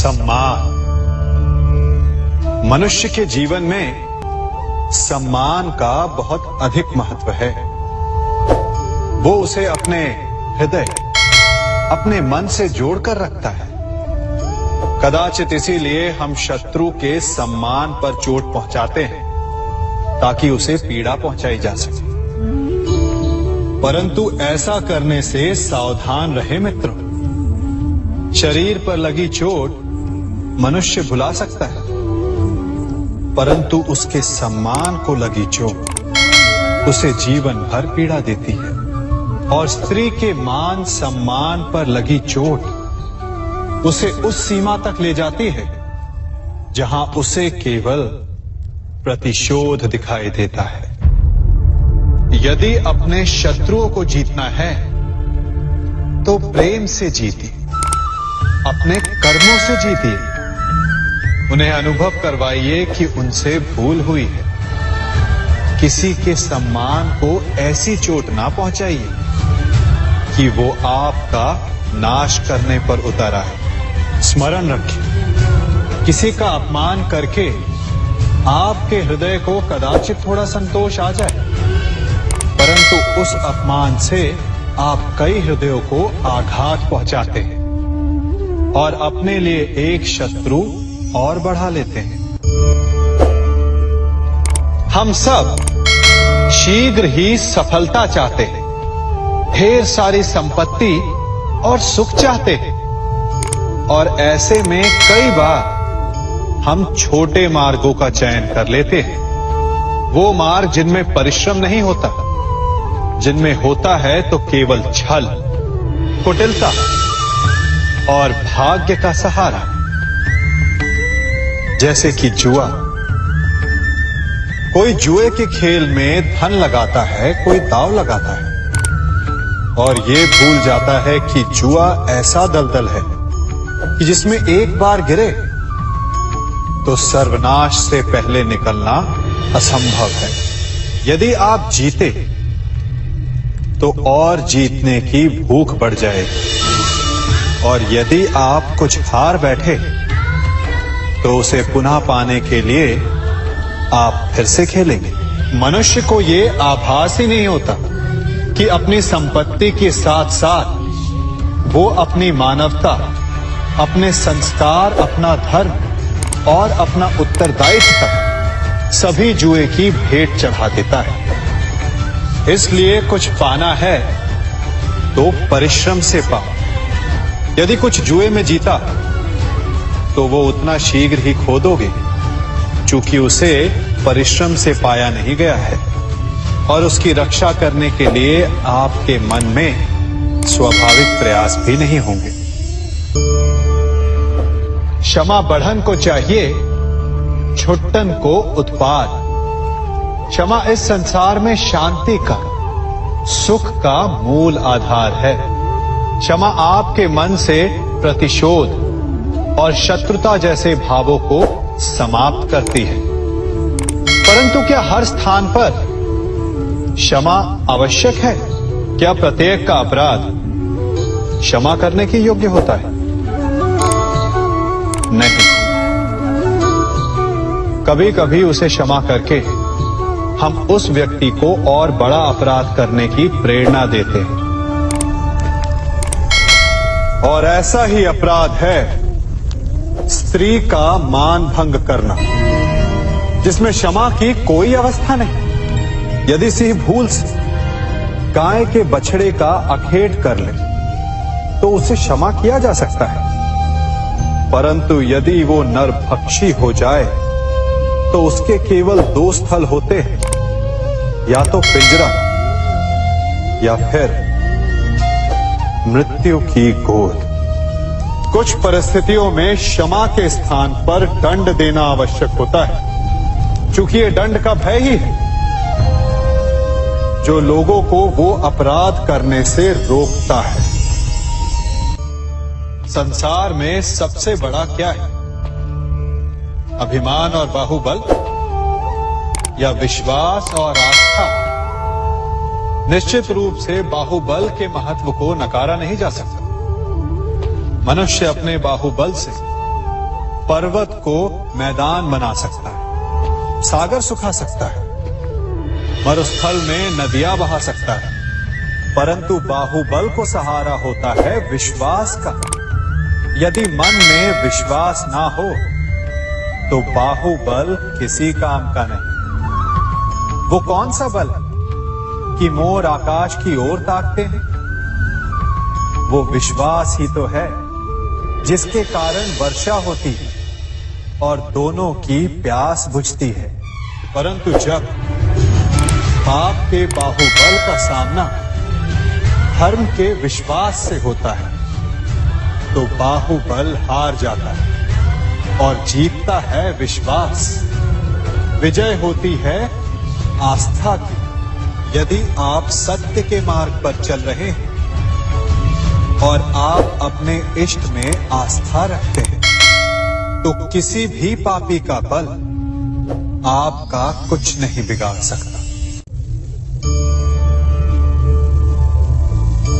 सम्मान। मनुष्य के जीवन में सम्मान का बहुत अधिक महत्व है। वो उसे अपने हृदय, अपने मन से जोड़कर रखता है। कदाचित इसीलिए हम शत्रु के सम्मान पर चोट पहुंचाते हैं ताकि उसे पीड़ा पहुंचाई जा सके। परंतु ऐसा करने से सावधान रहे मित्रों। शरीर पर लगी चोट मनुष्य भुला सकता है, परंतु उसके सम्मान को लगी चोट उसे जीवन भर पीड़ा देती है। और स्त्री के मान सम्मान पर लगी चोट उसे उस सीमा तक ले जाती है जहां उसे केवल प्रतिशोध दिखाई देता है। यदि अपने शत्रुओं को जीतना है तो प्रेम से जीतिए, अपने कर्मों से जीतिए। उन्हें अनुभव करवाइए कि उनसे भूल हुई है। किसी के सम्मान को ऐसी चोट ना पहुंचाइए कि वो आपका नाश करने पर उतर आए। स्मरण रखिए, किसी का अपमान करके आपके हृदय को कदाचित थोड़ा संतोष आ जाए, परंतु उस अपमान से आप कई हृदयों को आघात पहुंचाते हैं और अपने लिए एक शत्रु और बढ़ा लेते हैं। हम सब शीघ्र ही सफलता चाहते हैं, ढेर सारी संपत्ति और सुख चाहते हैं, और ऐसे में कई बार हम छोटे मार्गों का चयन कर लेते हैं। वो मार्ग जिनमें परिश्रम नहीं होता, जिनमें होता है तो केवल छल, कुटिलता और भाग्य का सहारा। जैसे कि जुआ। कोई जुए के खेल में धन लगाता है, कोई दांव लगाता है और ये भूल जाता है कि जुआ ऐसा दलदल है कि जिसमें एक बार गिरे तो सर्वनाश से पहले निकलना असंभव है। यदि आप जीते तो और जीतने की भूख बढ़ जाएगी, और यदि आप कुछ हार बैठे तो उसे पुनः पाने के लिए आप फिर से खेलेंगे। मनुष्य को ये आभास ही नहीं होता कि अपनी संपत्ति के साथ साथ वो अपनी मानवता, अपने संस्कार, अपना धर्म और अपना उत्तरदायित्व तक सभी जुए की भेंट चढ़ा देता है। इसलिए कुछ पाना है तो परिश्रम से पाओ। यदि कुछ जुए में जीता तो वो उतना शीघ्र ही खो दोगे, चूंकि उसे परिश्रम से पाया नहीं गया है, और उसकी रक्षा करने के लिए आपके मन में स्वाभाविक प्रयास भी नहीं होंगे। क्षमा बढ़न को चाहिए, छुट्टन को उत्पाद। क्षमा इस संसार में शांति का, सुख का मूल आधार है। क्षमा आपके मन से प्रतिशोध और शत्रुता जैसे भावों को समाप्त करती है। परंतु क्या हर स्थान पर क्षमा आवश्यक है? क्या प्रत्येक का अपराध क्षमा करने के योग्य होता है? नहीं। कभी कभी उसे क्षमा करके हम उस व्यक्ति को और बड़ा अपराध करने की प्रेरणा देते हैं, और ऐसा ही अपराध है स्त्री का मान भंग करना, जिसमें क्षमा की कोई अवस्था नहीं। यदि सिंह भूल से गाय के बछड़े का अखेट कर ले तो उसे क्षमा किया जा सकता है, परंतु यदि वो नरभक्षी हो जाए तो उसके केवल दो स्थल होते हैं, या तो पिंजरा या फिर मृत्यु की गोद। कुछ परिस्थितियों में क्षमा के स्थान पर दंड देना आवश्यक होता है, क्योंकि ये दंड का भय ही है जो लोगों को वो अपराध करने से रोकता है। संसार में सबसे बड़ा क्या है? अभिमान और बाहुबल या विश्वास और आस्था? निश्चित रूप से बाहुबल के महत्व को नकारा नहीं जा सकता। मनुष्य अपने बाहुबल से पर्वत को मैदान बना सकता है, सागर सुखा सकता है, मरुस्थल में नदियां बहा सकता है, परंतु बाहुबल को सहारा होता है विश्वास का। यदि मन में विश्वास ना हो तो बाहुबल किसी काम का नहीं। वो कौन सा बल है कि मोर आकाश की ओर ताकते हैं? वो विश्वास ही तो है जिसके कारण वर्षा होती है और दोनों की प्यास बुझती है। परंतु जब पाप के बाहुबल का सामना धर्म के विश्वास से होता है तो बाहुबल हार जाता है और जीतता है विश्वास। विजय होती है आस्था की। यदि आप सत्य के मार्ग पर चल रहे हैं और आप अपने इष्ट में आस्था रखते हैं तो किसी भी पापी का बल आपका कुछ नहीं बिगाड़ सकता।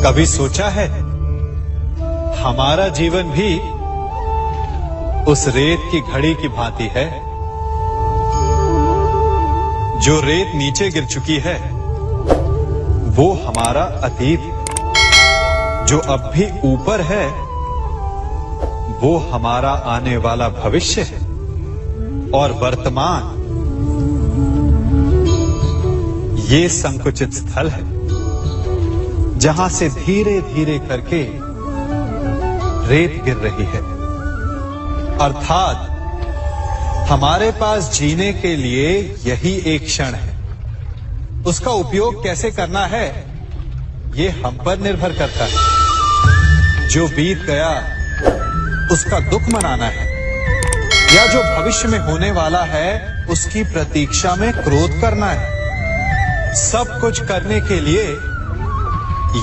कभी सोचा है हमारा जीवन भी उस रेत की घड़ी की भांति है? जो रेत नीचे गिर चुकी है वो हमारा अतीत है, जो अब भी ऊपर है वो हमारा आने वाला भविष्य है, और वर्तमान ये संकुचित स्थल है जहां से धीरे धीरे करके रेत गिर रही है। अर्थात हमारे पास जीने के लिए यही एक क्षण है। उसका उपयोग कैसे करना है ये हम पर निर्भर करता है। जो बीत गया उसका दुख मनाना है या जो भविष्य में होने वाला है उसकी प्रतीक्षा में क्रोध करना है। सब कुछ करने के लिए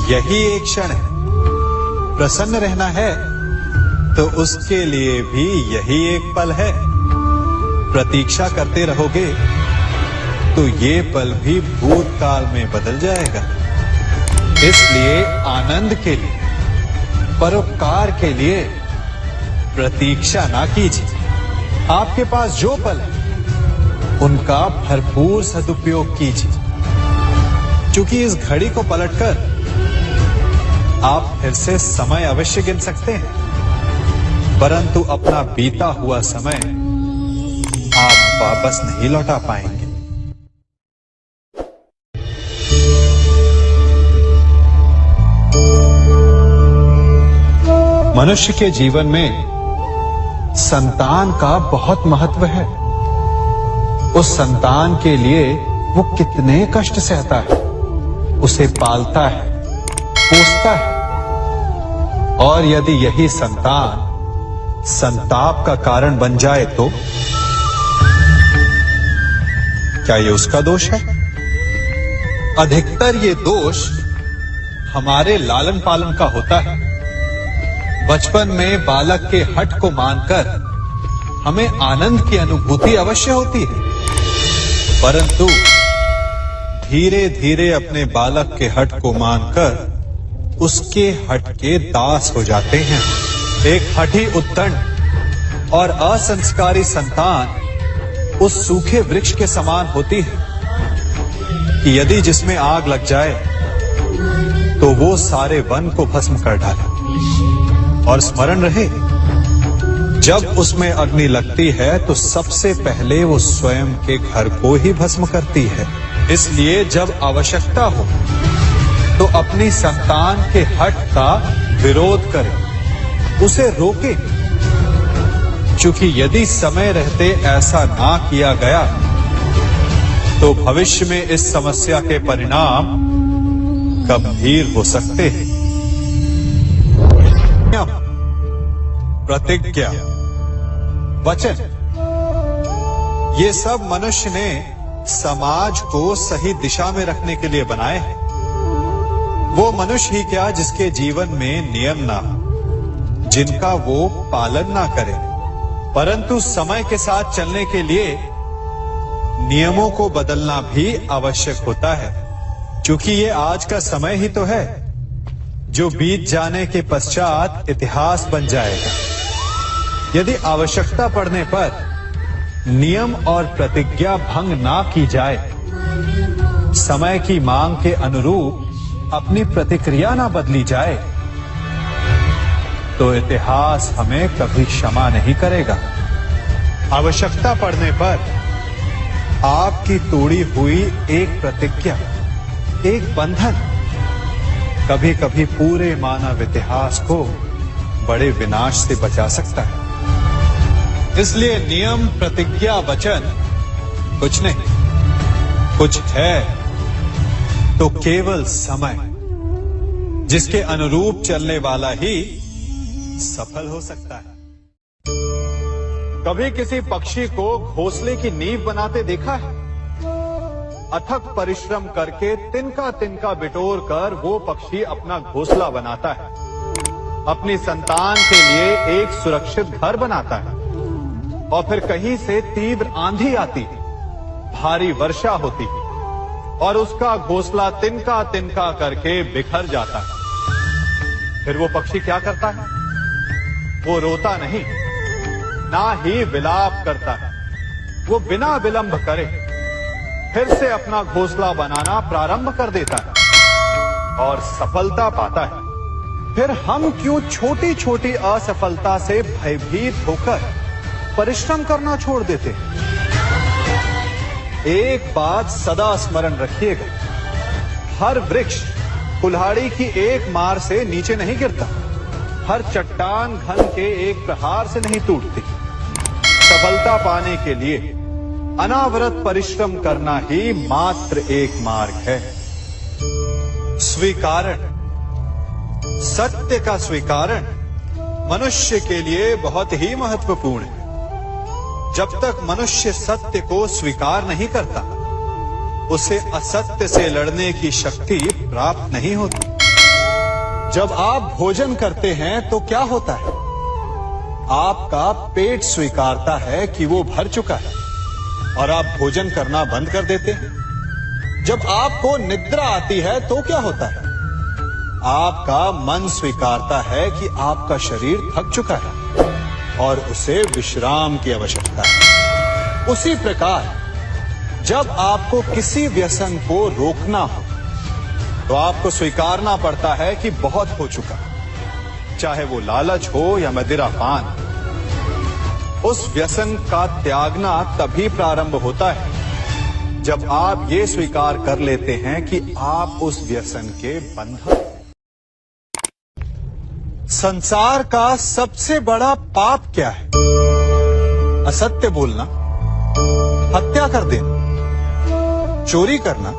यही एक क्षण है। प्रसन्न रहना है तो उसके लिए भी यही एक पल है। प्रतीक्षा करते रहोगे तो ये पल भी भूतकाल में बदल जाएगा। इसलिए आनंद के लिए, परोपकार के लिए प्रतीक्षा ना कीजिए। आपके पास जो पल है उनका भरपूर सदुपयोग कीजिए, क्योंकि इस घड़ी को पलटकर आप फिर से समय अवश्य गिन सकते हैं, परंतु अपना बीता हुआ समय आप वापस नहीं लौटा पाएंगे। मनुष्य के जीवन में संतान का बहुत महत्व है। उस संतान के लिए वो कितने कष्ट सहता है, उसे पालता है, पोसता है, और यदि यही संतान संताप का कारण बन जाए तो क्या ये उसका दोष है? अधिकतर ये दोष हमारे लालन पालन का होता है। बचपन में बालक के हठ को मानकर हमें आनंद की अनुभूति अवश्य होती है, परंतु धीरे धीरे अपने बालक के हठ को मानकर उसके हठ के दास हो जाते हैं। एक हठी उद्दंड और असंस्कारी संतान उस सूखे वृक्ष के समान होती है कि यदि जिसमें आग लग जाए तो वो सारे वन को भस्म कर डाले। और स्मरण रहे, जब उसमें अग्नि लगती है तो सबसे पहले वो स्वयं के घर को ही भस्म करती है। इसलिए जब आवश्यकता हो तो अपनी संतान के हठ का विरोध करें, उसे रोके, क्योंकि यदि समय रहते ऐसा ना किया गया तो भविष्य में इस समस्या के परिणाम गंभीर हो सकते हैं। प्रतिज्ञा, वचन, ये सब मनुष्य ने समाज को सही दिशा में रखने के लिए बनाए हैं। वो मनुष्य ही क्या जिसके जीवन में नियम ना हो, जिनका वो पालन ना करे, परंतु समय के साथ चलने के लिए नियमों को बदलना भी आवश्यक होता है, क्योंकि ये आज का समय ही तो है जो बीत जाने के पश्चात इतिहास बन जाएगा। यदि आवश्यकता पड़ने पर नियम और प्रतिज्ञा भंग ना की जाए, समय की मांग के अनुरूप अपनी प्रतिक्रिया ना बदली जाए, तो इतिहास हमें कभी क्षमा नहीं करेगा। आवश्यकता पड़ने पर आपकी तोड़ी हुई एक प्रतिज्ञा, एक बंधन कभी कभी पूरे मानव इतिहास को बड़े विनाश से बचा सकता है। इसलिए नियम, प्रतिज्ञा, वचन कुछ नहीं, कुछ है तो केवल समय, जिसके अनुरूप चलने वाला ही सफल हो सकता है। कभी किसी पक्षी को घोंसले की नींव बनाते देखा है? अथक परिश्रम करके तिनका तिनका बिटोर कर वो पक्षी अपना घोंसला बनाता है, अपनी संतान के लिए एक सुरक्षित घर बनाता है। और फिर कहीं से तीव्र आंधी आती है, भारी वर्षा होती है और उसका घोंसला तिनका तिनका करके बिखर जाता है। फिर वो पक्षी क्या करता है? वो रोता नहीं, ना ही विलाप करता है। वो बिना विलंब करे फिर से अपना घोंसला बनाना प्रारंभ कर देता है और सफलता पाता है। फिर हम क्यों छोटी छोटी असफलता से भयभीत होकर परिश्रम करना छोड़ देते हैं? एक बात सदा स्मरण रखिएगा, हर वृक्ष कुल्हाड़ी की एक मार से नीचे नहीं गिरता, हर चट्टान घन के एक प्रहार से नहीं टूटती। सफलता पाने के लिए अनावरत परिश्रम करना ही मात्र एक मार्ग है। स्वीकारण, सत्य का स्वीकारण मनुष्य के लिए बहुत ही महत्वपूर्ण है। जब तक मनुष्य सत्य को स्वीकार नहीं करता, उसे असत्य से लड़ने की शक्ति प्राप्त नहीं होती। जब आप भोजन करते हैं तो क्या होता है? आपका पेट स्वीकारता है कि वो भर चुका है और आप भोजन करना बंद कर देते हैं। जब आपको निद्रा आती है तो क्या होता है? आपका मन स्वीकारता है कि आपका शरीर थक चुका है और उसे विश्राम की आवश्यकता है। उसी प्रकार जब आपको किसी व्यसन को रोकना हो तो आपको स्वीकारना पड़ता है कि बहुत हो चुका, चाहे वो लालच हो या मदिरापान। उस व्यसन का त्यागना तभी प्रारंभ होता है जब आप ये स्वीकार कर लेते हैं कि आप उस व्यसन के बंधन। संसार का सबसे बड़ा पाप क्या है? असत्य बोलना, हत्या कर देना, चोरी करना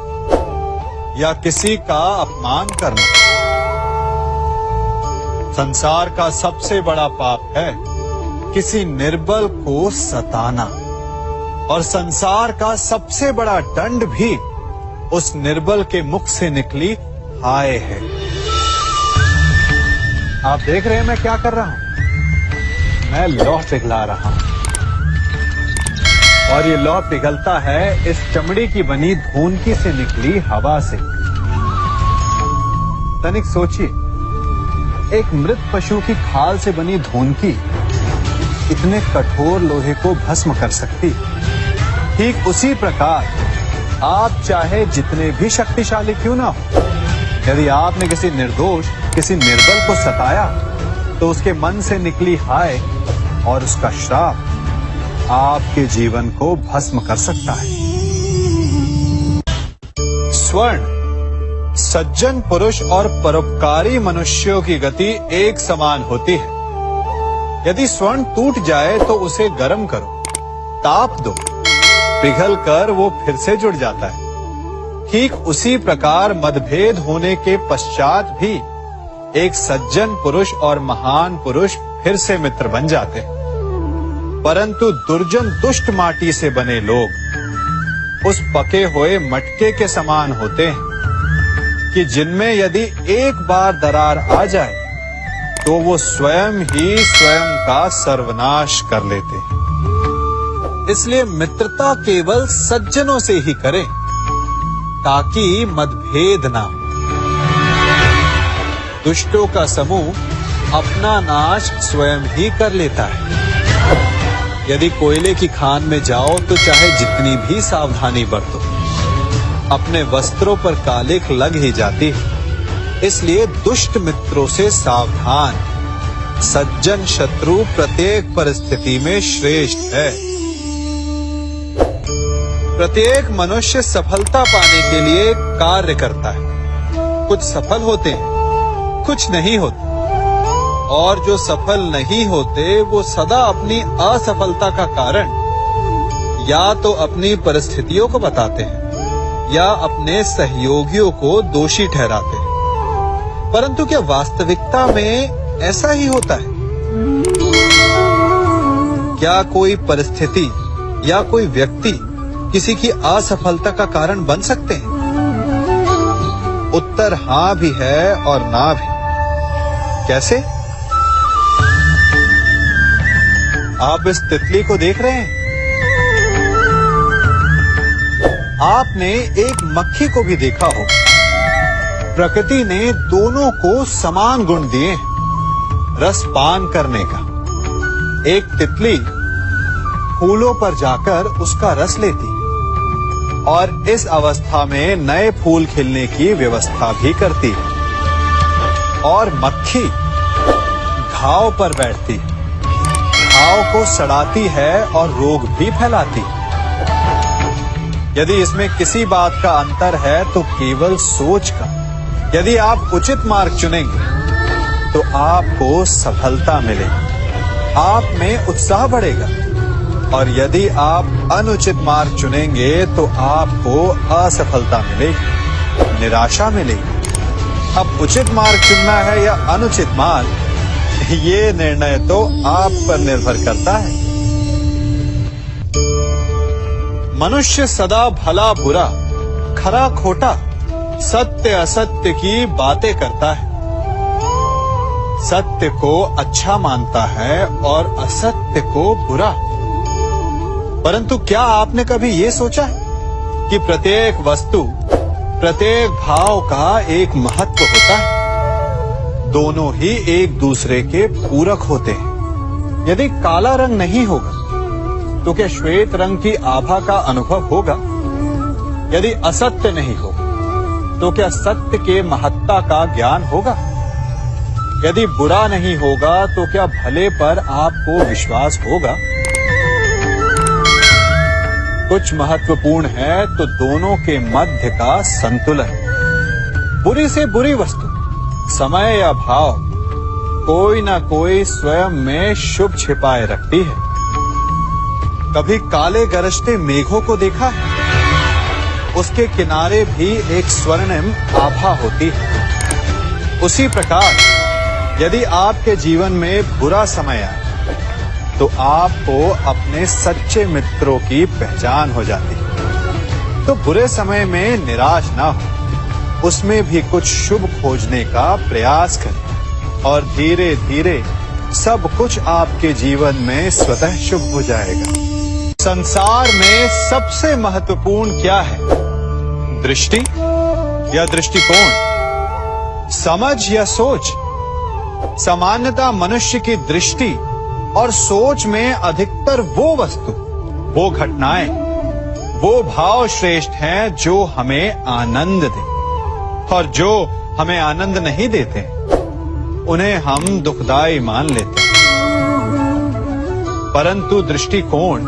या किसी का अपमान करना। संसार का सबसे बड़ा पाप है किसी निर्बल को सताना, और संसार का सबसे बड़ा दंड भी उस निर्बल के मुख से निकली हाय है। आप देख रहे हैं मैं क्या कर रहा हूं? मैं लौह पिघला रहा हूं और ये लौह पिघलता है इस चमड़ी की बनी धूनकी से निकली हवा से। तनिक सोचिए, एक मृत पशु की खाल से बनी धूनकी इतने कठोर लोहे को भस्म कर सकती। ठीक उसी प्रकार आप चाहे जितने भी शक्तिशाली क्यों ना हो, यदि आपने किसी निर्दोष, किसी निर्बल को सताया तो उसके मन से निकली हाय और उसका श्राप आपके जीवन को भस्म कर सकता है। स्वर्ण, सज्जन पुरुष और परोपकारी मनुष्यों की गति एक समान होती है। यदि स्वर्ण टूट जाए तो उसे गर्म करो, ताप दो, पिघल कर वो फिर से जुड़ जाता है। ठीक उसी प्रकार मतभेद होने के पश्चात भी एक सज्जन पुरुष और महान पुरुष फिर से मित्र बन जाते हैं। परंतु दुर्जन दुष्ट माटी से बने लोग उस पके हुए मटके के समान होते हैं कि जिनमें यदि एक बार दरार आ जाए तो वो स्वयं ही स्वयं का सर्वनाश कर लेते हैं। इसलिए मित्रता केवल सज्जनों से ही करें ताकि मतभेद ना हो। दुष्टों का समूह अपना नाश स्वयं ही कर लेता है। यदि कोयले की खान में जाओ तो चाहे जितनी भी सावधानी बरतो, अपने वस्त्रों पर कालिख लग ही जाती है। इसलिए दुष्ट मित्रों से सावधान, सज्जन शत्रु प्रत्येक परिस्थिति में श्रेष्ठ है। प्रत्येक मनुष्य सफलता पाने के लिए कार्य करता है। कुछ सफल होते हैं, कुछ नहीं होते, और जो सफल नहीं होते वो सदा अपनी असफलता का कारण या तो अपनी परिस्थितियों को बताते हैं या अपने सहयोगियों को दोषी ठहराते हैं। परंतु क्या वास्तविकता में ऐसा ही होता है? क्या कोई परिस्थिति या कोई व्यक्ति किसी की असफलता का कारण बन सकते हैं? उत्तर हां भी है और ना भी। कैसे? आप इस तितली को देख रहे हैं? आपने एक मक्खी को भी देखा हो। प्रकृति ने दोनों को समान गुण दिए हैं रस पान करने का। एक तितली फूलों पर जाकर उसका रस लेती और इस अवस्था में नए फूल खिलने की व्यवस्था भी करती है, और मक्खी घाव पर बैठती है, घाव को सड़ाती है और रोग भी फैलाती है। यदि इसमें किसी बात का अंतर है तो केवल सोच का। यदि आप उचित मार्ग चुनेंगे तो आपको सफलता मिलेगी, आप में उत्साह बढ़ेगा, और यदि आप अनुचित मार्ग चुनेंगे तो आपको असफलता मिलेगी, निराशा मिलेगी। अब उचित मार्ग चुनना है या अनुचित मार्ग, ये निर्णय तो आप पर निर्भर करता है। मनुष्य सदा भला बुरा, खरा खोटा, सत्य असत्य की बातें करता है। सत्य को अच्छा मानता है और असत्य को बुरा। परंतु क्या आपने कभी ये सोचा है कि प्रत्येक वस्तु, प्रत्येक भाव का एक महत्व होता है? दोनों ही एक दूसरे के पूरक होते हैं। यदि काला रंग नहीं होगा तो क्या श्वेत रंग की आभा का अनुभव होगा? यदि असत्य नहीं होगा तो क्या सत्य के महत्ता का ज्ञान होगा? यदि बुरा नहीं होगा तो क्या भले पर आपको विश्वास होगा? कुछ महत्वपूर्ण है तो दोनों के मध्य का संतुलन। बुरी से बुरी वस्तु, समय या भाव, कोई ना कोई स्वयं में शुभ छिपाए रखती है। कभी काले गरजते मेघों को देखा है? उसके किनारे भी एक स्वर्णिम आभा होती है। उसी प्रकार यदि आपके जीवन में बुरा समय आए तो आपको अपने सच्चे मित्रों की पहचान हो जाती है। तो बुरे समय में निराश ना हो, उसमें भी कुछ शुभ खोजने का प्रयास करें, और धीरे धीरे सब कुछ आपके जीवन में स्वतः शुभ हो जाएगा। संसार में सबसे महत्वपूर्ण क्या है? दृष्टि या दृष्टिकोण, समझ या सोच? सामान्यतः मनुष्य की दृष्टि और सोच में अधिकतर वो वस्तु, वो घटनाएं, वो भाव श्रेष्ठ हैं जो हमें आनंद दें, और जो हमें आनंद नहीं देते उन्हें हम दुखदाई मान लेते हैं। परंतु दृष्टिकोण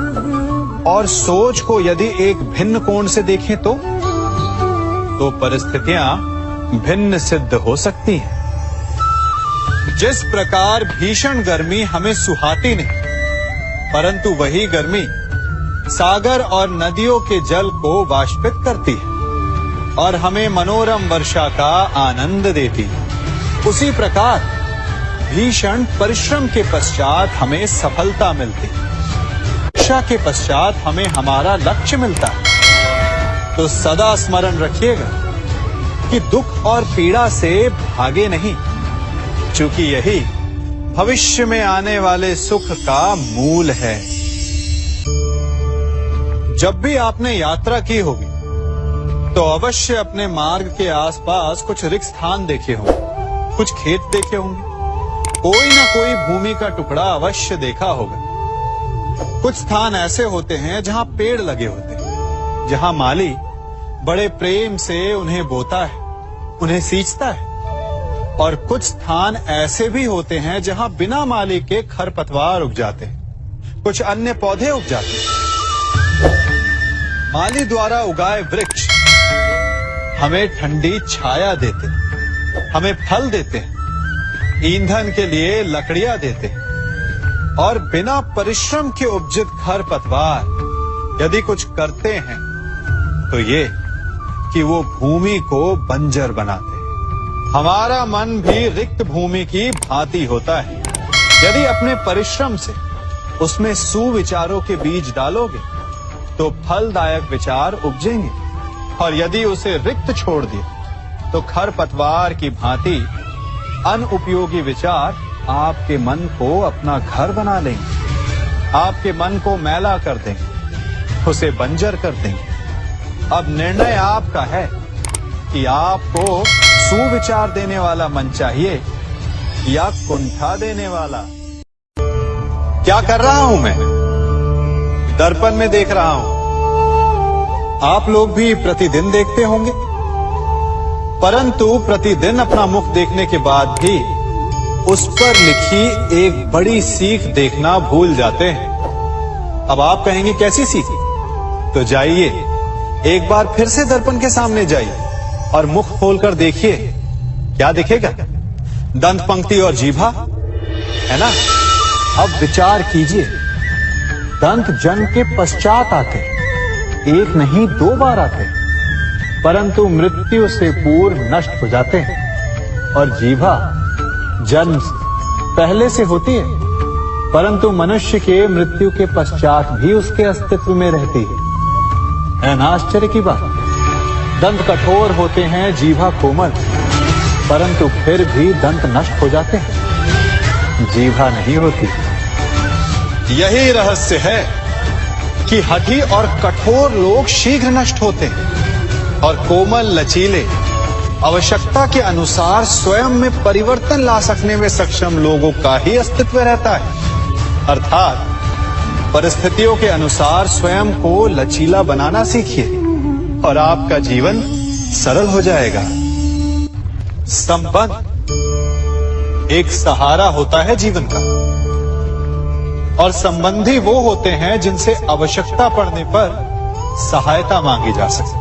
और सोच को यदि एक भिन्न कोण से देखें तो परिस्थितियां भिन्न सिद्ध हो सकती हैं। जिस प्रकार भीषण गर्मी हमें सुहाती नहीं, परंतु वही गर्मी सागर और नदियों के जल को वाष्पित करती है और हमें मनोरम वर्षा का आनंद देती है, उसी प्रकार भीषण परिश्रम के पश्चात हमें सफलता मिलती है, वर्षा के पश्चात हमें हमारा लक्ष्य मिलता है। तो सदा स्मरण रखिएगा कि दुख और पीड़ा से भागे नहीं, क्योंकि यही भविष्य में आने वाले सुख का मूल है। जब भी आपने यात्रा की होगी तो अवश्य अपने मार्ग के आसपास कुछ रिक्त स्थान देखे होंगे, कुछ खेत देखे होंगे, कोई ना कोई भूमि का टुकड़ा अवश्य देखा होगा। कुछ स्थान ऐसे होते हैं जहां पेड़ लगे होते हैं, जहां माली बड़े प्रेम से उन्हें बोता है, उन्हें सींचता है। और कुछ स्थान ऐसे भी होते हैं जहां बिना माली के खरपतवार उग जाते हैं, कुछ अन्य पौधे उग जाते हैं। माली द्वारा उगाए वृक्ष हमें ठंडी छाया देते हैं, हमें फल देते हैं, ईंधन के लिए लकड़ियां देते हैं। और बिना परिश्रम के उपजित खरपतवार यदि कुछ करते हैं तो ये कि वो भूमि को बंजर बनाते हैं। हमारा मन भी रिक्त भूमि की भांति होता है। यदि अपने परिश्रम से उसमें सुविचारों के बीज डालोगे तो फलदायक विचार उपजेंगे, और यदि उसे रिक्त छोड़ दिया तो खरपतवार की भांति अनुपयोगी विचार आपके मन को अपना घर बना लेंगे, आपके मन को मैला कर देंगे, उसे बंजर कर देंगे। अब निर्णय आपका है कि आपको सुविचार देने वाला मन चाहिए या कुंठा देने वाला। क्या कर रहा हूं मैं? दर्पण में देख रहा हूं। आप लोग भी प्रतिदिन देखते होंगे, परंतु प्रतिदिन अपना मुख देखने के बाद भी उस पर लिखी एक बड़ी सीख देखना भूल जाते हैं। अब आप कहेंगे कैसी सीख? तो जाइए एक बार फिर से दर्पण के सामने जाइए और मुख खोलकर देखिए, क्या दिखेगा? दंत पंक्ति और जीभा, है ना? अब विचार कीजिए, दंत जन्म के पश्चात आते, एक नहीं 2 बार आते, परंतु मृत्यु से पूर्व नष्ट हो जाते हैं। और जीभा जन्म पहले से होती है, परंतु मनुष्य के मृत्यु के पश्चात भी उसके अस्तित्व में रहती है ना? आश्चर्य की बात। दंत कठोर होते हैं, जीभा कोमल, परंतु फिर भी दंत नष्ट हो जाते हैं, जीभा नहीं होती। यही रहस्य है कि हठी और कठोर लोग शीघ्र नष्ट होते हैं, और कोमल लचीले आवश्यकता के अनुसार स्वयं में परिवर्तन ला सकने में सक्षम लोगों का ही अस्तित्व रहता है। अर्थात परिस्थितियों के अनुसार स्वयं को लचीला बनाना सीखिए और आपका जीवन सरल हो जाएगा। संबंध एक सहारा होता है जीवन का, और संबंधी वो होते हैं जिनसे आवश्यकता पड़ने पर सहायता मांगी जा सके,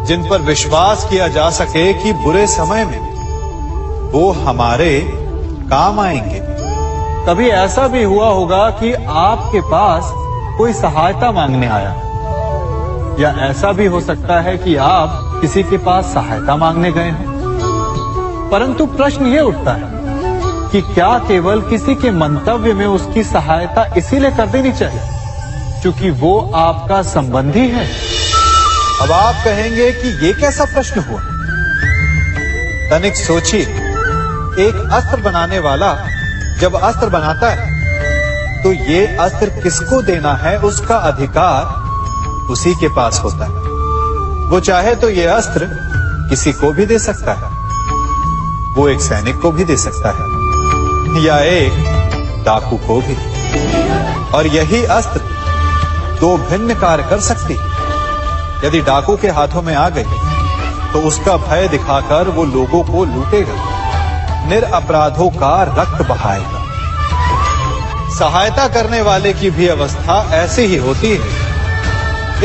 जिन पर विश्वास किया जा सके कि बुरे समय में वो हमारे काम आएंगे। कभी ऐसा भी हुआ होगा कि आपके पास कोई सहायता मांगने आया, या ऐसा भी हो सकता है कि आप किसी के पास सहायता मांगने गए हों। परंतु प्रश्न ये उठता है कि क्या केवल किसी के मंतव्य में उसकी सहायता इसीलिए कर देनी चाहिए क्योंकि वो आपका संबंधी है? अब आप कहेंगे कि ये कैसा प्रश्न हुआ? तनिक सोचिए, एक अस्त्र बनाने वाला जब अस्त्र बनाता है तो ये अस्त्र किसको देना है उसका अधिकार उसी के पास होता है। वो चाहे तो ये अस्त्र किसी को भी दे सकता है, वो एक सैनिक को भी दे सकता है या एक डाकू को भी, और यही अस्त्र 2 भिन्न कार्य कर सकती है। यदि डाकू के हाथों में आ गई तो उसका भय दिखाकर वो लोगों को लूटेगा, निरपराधों का रक्त बहाएगा। सहायता करने वाले की भी अवस्था ऐसी ही होती है।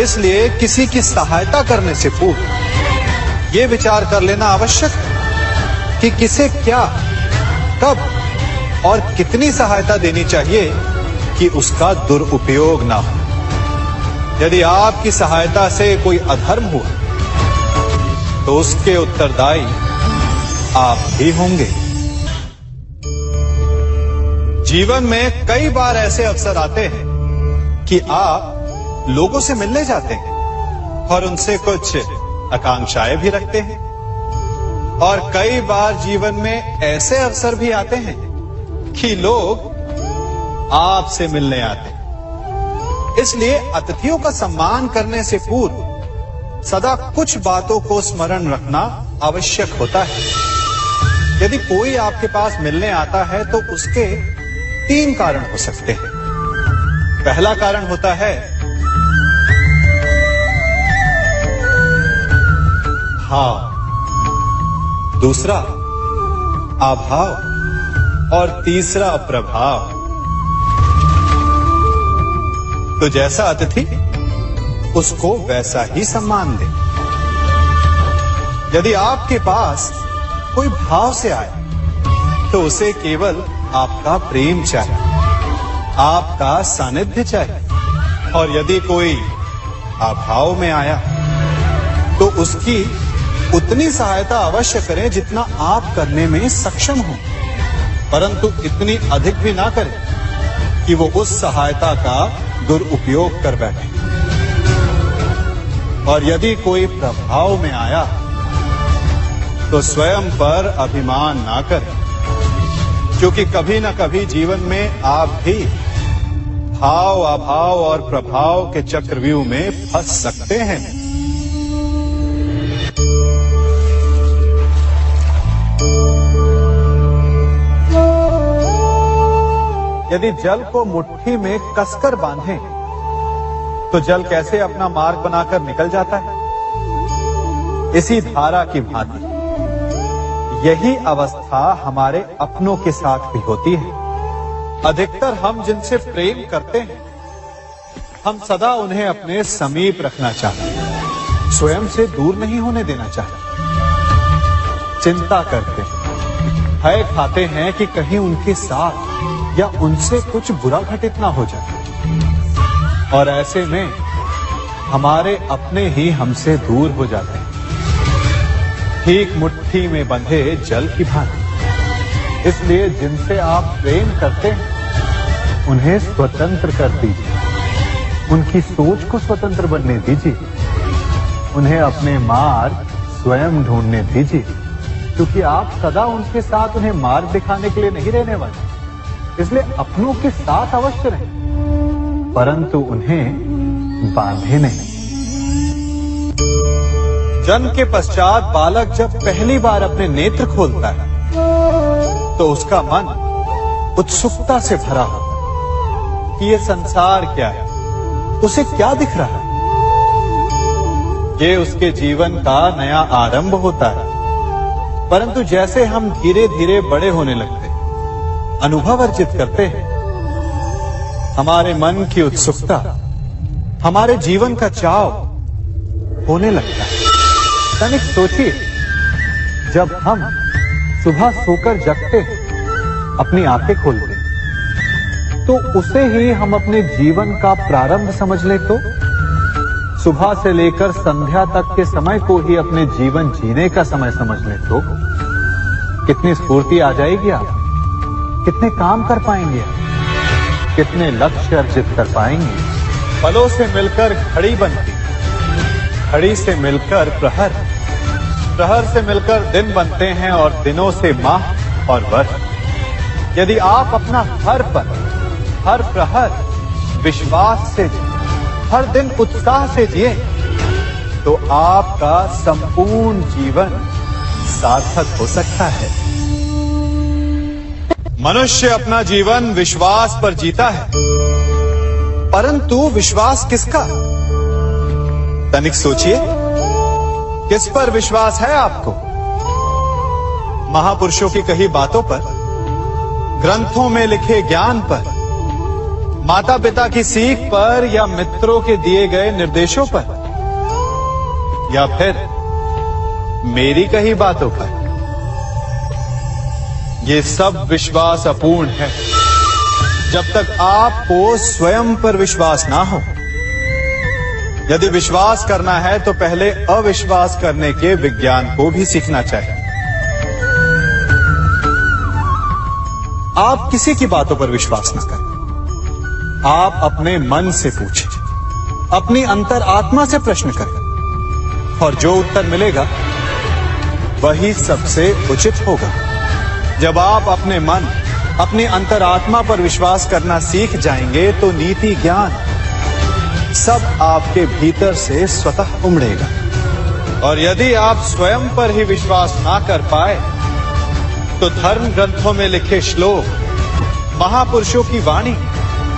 इसलिए किसी की सहायता करने से पूर्व ये विचार कर लेना आवश्यक है कि किसे क्या, कब और कितनी सहायता देनी चाहिए कि उसका दुरुपयोग ना हो। यदि आपकी सहायता से कोई अधर्म हुआ तो उसके उत्तरदायी आप ही होंगे। जीवन में कई बार ऐसे अवसर आते हैं कि आप लोगों से मिलने जाते हैं और उनसे कुछ आकांक्षाएं भी रखते हैं, और कई बार जीवन में ऐसे अवसर भी आते हैं कि लोग आपसे मिलने आते हैं। इसलिए अतिथियों का सम्मान करने से पूर्व सदा कुछ बातों को स्मरण रखना आवश्यक होता है। यदि कोई आपके पास मिलने आता है तो उसके 3 कारण हो सकते हैं। पहला कारण होता है भाव, दूसरा अभाव और तीसरा प्रभाव। तो जैसा अतिथि उसको वैसा ही सम्मान दे। यदि आपके पास कोई भाव से आए तो उसे केवल आपका प्रेम चाहिए, आपका सानिध्य चाहिए। और यदि कोई अभाव में आया तो उसकी उतनी सहायता अवश्य करें जितना आप करने में सक्षम हो, परंतु इतनी अधिक भी ना करें कि वो उस सहायता का दुरुपयोग कर बैठे। और यदि कोई प्रभाव में आया तो स्वयं पर अभिमान ना करें, क्योंकि कभी ना कभी जीवन में आप भी भाव, अभाव और प्रभाव के चक्रव्यूह में फंस सकते हैं। यदि जल को मुट्ठी में कसकर बांधें तो जल कैसे अपना मार्ग बनाकर निकल जाता है? इसी धारा की भांति यही अवस्था हमारे अपनों के साथ भी होती है। अधिकतर हम जिनसे प्रेम करते हैं, हम सदा उन्हें अपने समीप रखना चाहते हैं, स्वयं से दूर नहीं होने देना चाहते। चिंता करते हैं, भय खाते हैं कि कहीं उनके साथ या उनसे कुछ बुरा घटित ना हो जाए। और ऐसे में हमारे अपने ही हमसे दूर हो जाते हैं, ठीक मुट्ठी में बंधे जल की भांति। इसलिए जिनसे आप प्रेम करते हैं उन्हें स्वतंत्र कर दीजिए, उनकी सोच को स्वतंत्र बनने दीजिए, उन्हें अपने मार्ग स्वयं ढूंढने दीजिए, क्योंकि आप सदा उनके साथ उन्हें मार्ग दिखाने के लिए नहीं रहने वाले। इसलिए अपनों के साथ अवश्य रहें, परंतु उन्हें बांधे नहीं। जन्म के पश्चात बालक जब पहली बार अपने नेत्र खोलता है तो उसका मन उत्सुकता से भरा होता है कि ये संसार क्या है, उसे क्या दिख रहा है। ये उसके जीवन का नया आरंभ होता है। परंतु जैसे हम धीरे धीरे बड़े होने लगते हैं, अनुभव अर्जित करते हैं, हमारे मन की उत्सुकता, हमारे जीवन का चाव होने लगता है। तनिक सोचिए, जब हम सुबह सोकर जगते हैं, अपनी आंखें खोलते हैं, तो उसे ही हम अपने जीवन का प्रारंभ समझ ले तो सुबह से लेकर संध्या तक के समय को ही अपने जीवन जीने का समय समझ ले तो कितनी स्फूर्ति आ जाएगी। आप कितने काम कर पाएंगे, आप कितने लक्ष्य अर्जित कर पाएंगे। पलों से मिलकर घड़ी बनती, घड़ी से मिलकर प्रहर, प्रहर से मिलकर दिन बनते हैं और दिनों से माह और वर्ष। यदि आप अपना हर पल, हर प्रहर विश्वास से, हर दिन उत्साह से जिए तो आपका संपूर्ण जीवन सार्थक हो सकता है। मनुष्य अपना जीवन विश्वास पर जीता है, परंतु विश्वास किसका? तनिक सोचिए, किस पर विश्वास है आपको? महापुरुषों की कही बातों पर, ग्रंथों में लिखे ज्ञान पर, माता पिता की सीख पर, या मित्रों के दिए गए निर्देशों पर, या फिर मेरी कही बातों पर? ये सब विश्वास अपूर्ण है जब तक आपको स्वयं पर विश्वास ना हो। यदि विश्वास करना है तो पहले अविश्वास करने के विज्ञान को भी सीखना चाहिए। आप किसी की बातों पर विश्वास न करें, आप अपने मन से पूछें, अपनी अंतर आत्मा से प्रश्न करें, और जो उत्तर मिलेगा वही सबसे उचित होगा। जब आप अपने मन, अपनी अंतरात्मा पर विश्वास करना सीख जाएंगे तो नीति, ज्ञान सब आपके भीतर से स्वतः उमड़ेगा। और यदि आप स्वयं पर ही विश्वास ना कर पाए तो धर्म ग्रंथों में लिखे श्लोक, महापुरुषों की वाणी